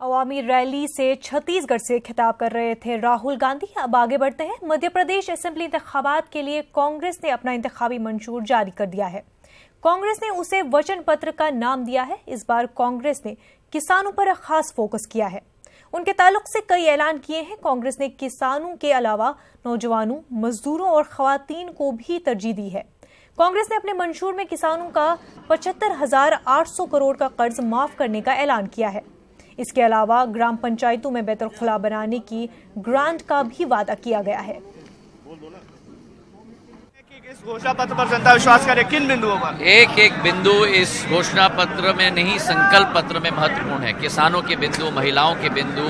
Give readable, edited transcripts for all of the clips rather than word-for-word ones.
अवामी rally से छत्तीसगढ़ से खिताब कर रहे थे राहुल गांधी। अब आगे बढ़ते हैं। मध्य प्रदेश असेंबली इंतखाबात के लिए कांग्रेस ने अपना इंतखाबी मंशूर जारी कर दिया है। कांग्रेस ने उसे वचन पत्र का नाम दिया है। इस बार कांग्रेस ने किसानों पर खास फोकस किया है। उनके ताल्लुक से कई ऐलान किए हैं। कांग्रेस ने किसानों के अलावा नौजवानों, मजदूरों और खवातीन को भी तरजीह दी है। कांग्रेस ने अपने मंशूर में किसानों का 75,800 करोड़ का कर्ज माफ करने का ऐलान किया है। इसके अलावा ग्राम पंचायतों में बैतुल खुला बनाने की ग्रांट का भी वादा किया गया है। इस घोषणा पत्र पर जनता विश्वास करे किन बिंदुओं पर? एक एक बिंदु इस घोषणा पत्र में नहीं, संकल्प पत्र में महत्वपूर्ण है। किसानों के बिंदु, महिलाओं के बिंदु,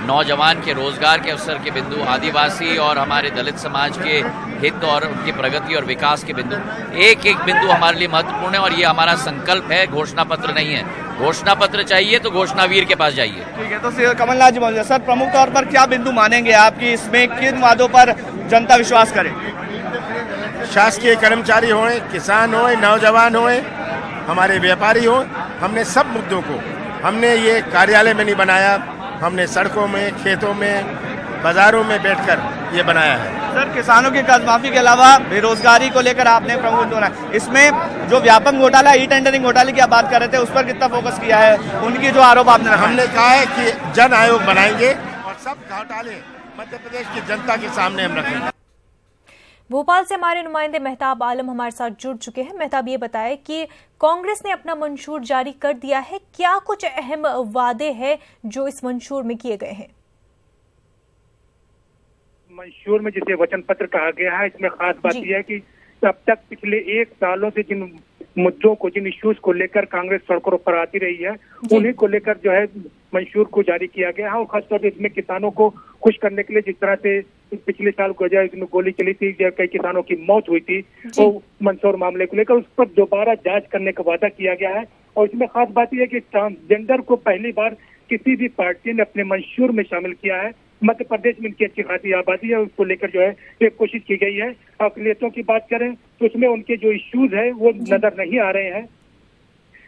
नौजवान के रोजगार के अवसर के बिंदु, आदिवासी और हमारे दलित समाज के हित और उनकी प्रगति और विकास के बिंदु, एक एक बिंदु हमारे लिए महत्वपूर्ण है और ये हमारा संकल्प है, घोषणा पत्र नहीं है। घोषणा पत्र चाहिए तो घोषणावीर के पास जाइए। ठीक है, तो कमलनाथ जी बोलिए सर, प्रमुख तौर पर क्या बिंदु मानेंगे आपकी इसमें, किन वादों पर जनता विश्वास करे? शासकीय कर्मचारी होए, किसान होए, नौजवान होए, हमारे व्यापारी हों, हमने सब मुद्दों को हमने ये कार्यालय में नहीं बनाया, हमने सड़कों में, खेतों में, बाजारों में बैठकर ये बनाया है। सर, किसानों की कर्ज माफी के अलावा बेरोजगारी को लेकर आपने प्रमुख मुद्दा बनाया। इसमें जो व्यापक घोटाला, ई टेंडरिंग घोटाले की आप बात कर रहे थे, उस पर कितना फोकस किया है? उनकी जो आरोप आपने रखा, हमने कहा है कि जन आयोग बनाएंगे और सब घोटाले मध्य प्रदेश की जनता के सामने हम रखेंगे। भोपाल से हमारे नुमाइंदे मेहताब आलम हमारे साथ जुड़ चुके हैं। मेहताब, ये बताएं कि कांग्रेस ने अपना मंशूर जारी कर दिया है, क्या कुछ अहम वादे हैं जो इस मंशूर में किए गए हैं? मंशूर में जिसे वचन पत्र कहा गया है, इसमें खास बात यह है कि अब तक पिछले 1 सालों से जिन मुद्दों को, जिन इश्यूज को लेकर कांग्रेस सड़कों पर आती रही है, उन्हीं को लेकर जो है मंशूर को जारी किया गया है। और खासतौर पर इसमें किसानों को खुश करने के लिए, जिस तरह से पिछले साल इसमें गोली चली थी, कई किसानों की मौत हुई थी, तो मंदसौर मामले को लेकर उस पर दोबारा जांच करने का वादा किया गया है। और इसमें खास बात यह है कि ट्रांसजेंडर को पहली बार किसी भी पार्टी ने अपने मंशूर में शामिल किया है। मध्य प्रदेश में इनकी अच्छी खासी आबादी है, उसको लेकर जो है एक कोशिश की गई है। अकलियतों की बात करें तो उसमें उनके जो इश्यूज है वो नजर नहीं आ रहे हैं।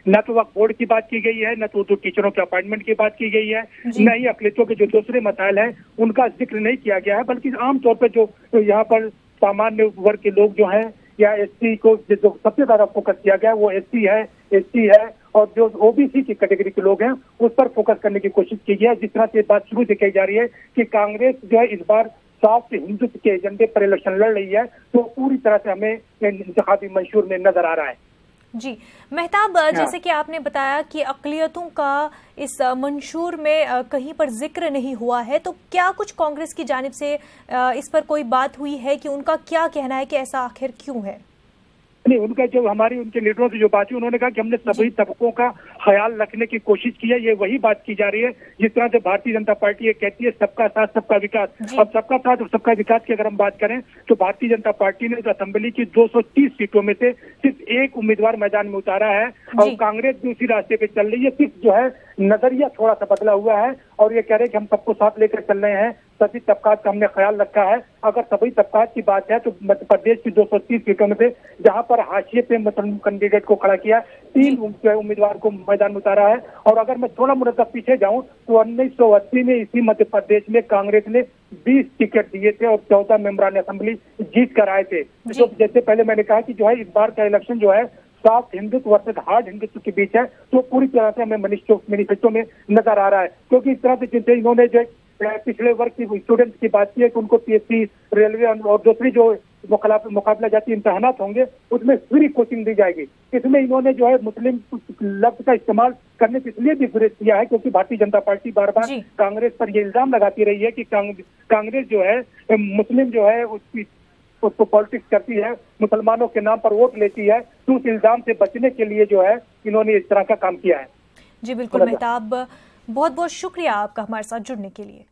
न तो वक्फ बोर्ड की बात की गई है, न तो टीचरों के अपॉइंटमेंट की बात की गई है, न ही अकलियतों के जो दूसरे मसाइल है उनका जिक्र नहीं किया गया है। बल्कि आमतौर पर जो यहाँ पर सामान्य वर्ग के लोग जो है या एससी को जो सबसे ज्यादा फोकस किया गया है वो एससी है और जो ओबीसी की कैटेगरी के लोग हैं उस पर फोकस करने की कोशिश की गई है। जिस तरह से बात शुरू से कही जा रही है कि कांग्रेस जो है इस बार साफ हिंदुत्व के एजेंडे पर इलेक्शन लड़ रही है, तो पूरी तरह से हमें इंतखाबी मंशूर में नजर आ रहा है। जी मेहताब, जैसे कि आपने बताया कि अक़लियतों का इस मंशूर में कहीं पर जिक्र नहीं हुआ है, तो क्या कुछ कांग्रेस की जानिब से इस पर कोई बात हुई है कि उनका क्या कहना है कि ऐसा आखिर क्यों है? नहीं, उनका जो उनके लीडरों से जो बात हुई, उन्होंने कहा कि हमने सभी तबकों का ख्याल रखने की कोशिश की है। ये वही बात की जा रही है जिस तरह से भारतीय जनता पार्टी ये कहती है सबका साथ सबका विकास। अब सबका साथ और सबका विकास की अगर हम बात करें तो भारतीय जनता पार्टी ने असेंबली की 230 सीटों में से सिर्फ एक उम्मीदवार मैदान में उतारा है और कांग्रेस भी उसी रास्ते पे चल रही है। सिर्फ जो है नजरिया थोड़ा सा बदला हुआ है और ये कह रहे हैं कि हम सबको साथ लेकर चल रहे हैं, सभी तबकात का हमने ख्याल रखा है। अगर सभी तबकात की बात है तो मध्य प्रदेश की 230 सीटों में से जहां पर हाशिए पे मतलब कैंडिडेट को खड़ा किया, 3 उम्मीदवार को मैदान में उतारा है। और अगर मैं थोड़ा मुरतब पीछे जाऊं तो 1980 में इसी मध्य प्रदेश में कांग्रेस ने 20 टिकट दिए थे और 14 मेंबरान असेंबली जीत कर आए थे। तो जैसे पहले मैंने कहा कि जो है इस बार का इलेक्शन जो है soft Hindutva versus hard Hindutva के बीच है, तो पूरी तरह से हमें मैनिफेस्टो में नजर आ रहा है। क्योंकि इस तरह से जिनसे इन्होंने जो पिछड़े वर्ग की स्टूडेंट्स की बात की है कि उनको पीएससी, रेलवे और दूसरी जो मुकाबला जाती इम्तहानात होंगे उसमें फ्री कोचिंग दी जाएगी। इसमें इन्होंने जो है मुस्लिम लफ्ज का इस्तेमाल करने से इसलिए भी गुरेज किया है क्योंकि भारतीय जनता पार्टी बार बार कांग्रेस पर ये इल्जाम लगाती रही है कि कांग्रेस जो है मुस्लिम जो है उसको पॉलिटिक्स करती है, मुसलमानों के नाम पर वोट लेती है। तो उस इल्जाम से बचने के लिए जो है इन्होंने इस तरह का काम किया है। जी बिल्कुल मेहताब, बहुत बहुत शुक्रिया आपका हमारे साथ जुड़ने के लिए।